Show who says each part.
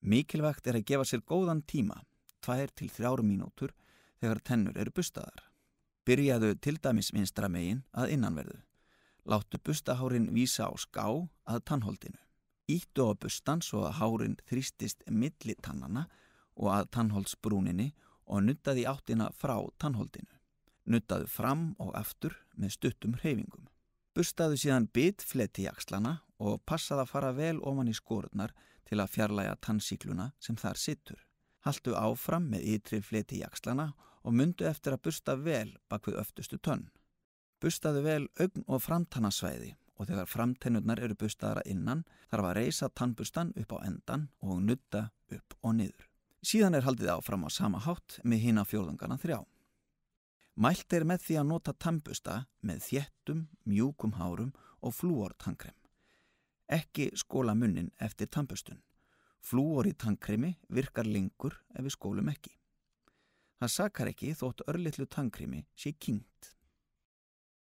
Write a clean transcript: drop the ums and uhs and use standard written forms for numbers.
Speaker 1: Mikilvægt að gefa sér góðan tíma, 2 til 3 mínútur, þegar tennur eru bustaðar. Byrjaðu til dæmis vinstra megin að innanverðu. Láttu bustahárin vísa á ská að tannholdinu. Ýttu á bustan svo að hárin þrýstist milli tannana og að tannholdsbrúninni og nuddaði áttina frá tannholdinu. Nuddaðu fram og aftur með stuttum hreyfingum. Bustaðu síðan bitfleti jaxlana og passaðu að fara vel ofan í skorurnar til að fjarlægja tannsýkluna sem þar situr. Haltu áfram með ytri fleti jaxlana og mundu eftir að busta vel bak við öftustu tönn. Bustaðu vel augn- og framtannasvæði og þegar framtennurnar eru bustaðar að innan þarf að reisa tannbustan upp á endan og nudda upp og niður. Síðan haldið áfram á sama hátt með hina fjórðungana 3. Mælt með því að nota tannbusta með þéttum, mjúkum hárum og flúortannkrem. Ekki skóla munnin eftir tannbustun. Flúor í tannkremi virkar lengur ef við skólum ekki. Það sakar ekki þótt örlitlu tannkremi sé kyngt.